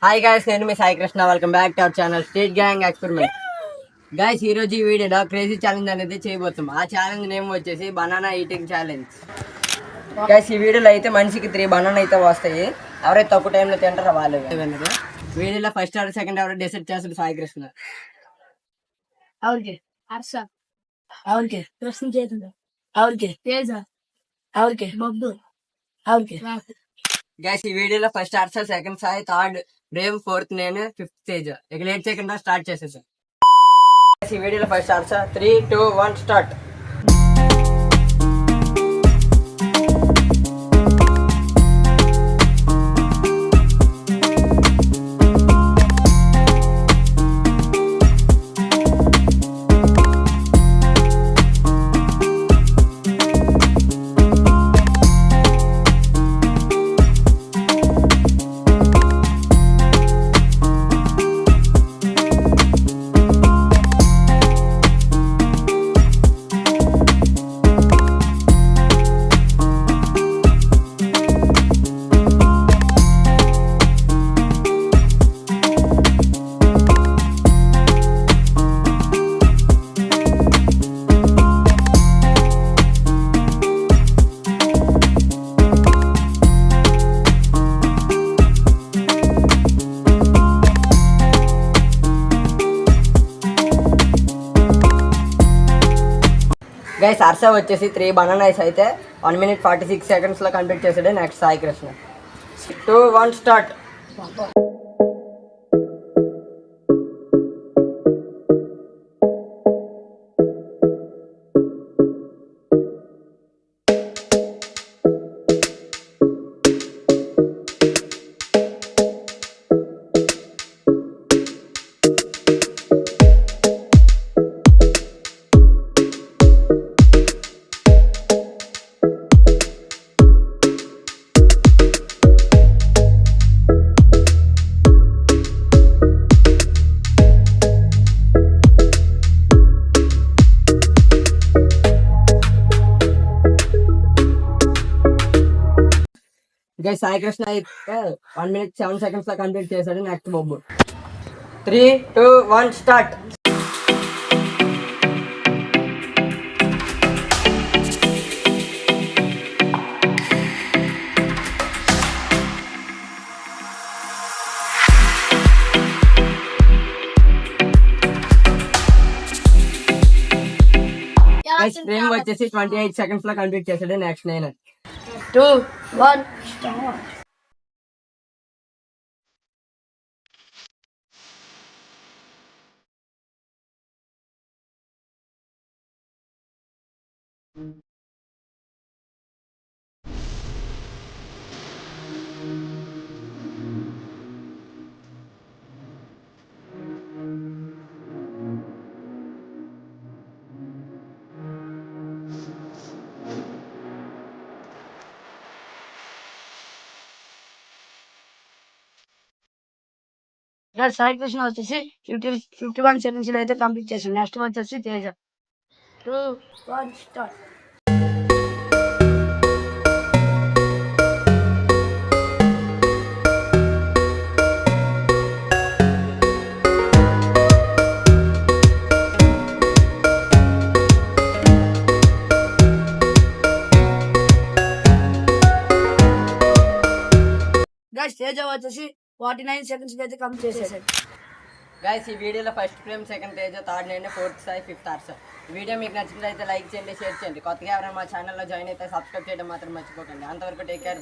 Hi guys, నేను మీ Sai Krishna. Welcome back to our channel street gang experiment. Guys, ఈ రోజు ఈ వీడియోలో క్రేజీ ఛాలెంజ్ అనేది చేయబోతాం. ఆ ఛాలెంజ్ నేమ్ వచ్చేసి బనానా ఈటింగ్ ఛాలెంజ్. గాయ్స్, ఈ వీడియోలో అయితే మనిషికి 3 బనానా అయితే వస్తాయి. ఎవరైతే తక్కువ టైంలో తింటారో వాళ్ళు విన్నారు. వీడియోలో ఫస్ట్ ఆర్ సెకండ్ ఎవరు డిసైడ్ చేస్తారు సాయి కృష్ణ. ಅವ್ರಿಗೆ ಹರ್ಷ, ಅವ್ರಿಗೆ ಕೃಷ್ಣ ಚೇತನ, ಅವ್ರಿಗೆ ತೇಜ, ಅವ್ರಿಗೆ ಬಬ್ಲು, ಅವ್ರಿಗೆ గైస్, ఈ వీడియోలో first Harsha, second Sai, third Brave, fourth నేను, ఫిఫ్త్ తేజ. ఇక లేట్ సెకండ్ స్టార్ట్ చేసేసాం. ఈ వీడియోలో first Harsha. 3, 2, 1 start. Guys, Harsha వచ్చేసి 3 బనానాస్ అయితే 1 minute 46 seconds లో కంప్లీట్ చేసాడు. Next Sai Krishna. 2, 1 start. Guys, Sai Krishna అయితే 1 minute 7 seconds లో కంప్లీట్ చేశాడు. నెక్స్ట్ బొబ్బు. 3, 2, 1 స్టార్ట్. గైస్, ఫ్రేమ్ వచ్చేసి 28 seconds లో కంప్లీట్ చేశాడు. నెక్స్ట్ నేను. 2, 1 స్టార్ట్. సాయి కృష్ణ వచ్చేసి 51 seconds లో అయితే కంప్లీట్ చేశాడు. నెక్స్ట్ వచ్చేసి తేజ. 2, 1 స్టార్ట్. తేజ వచ్చేసి 49 seconds అయితే కంప్లీట్ చేశాడు. గైస్, ఈ వీడియోలో first frame, second Teja, third నేను, ఫోర్త్ సాయి, ఫిఫ్త్ హర్ష. ఈ వీడియో మీకు నచ్చినట్లయితే లైక్ చేయండి, షేర్ చేయండి. కొత్తగా ఎవరైనా మా ఛానల్లో జాయిన్ అయితే సబ్స్క్రైబ్ చేయడం మాత్రం మర్చిపోకండి. అంతవరకు టేక్ కేర్.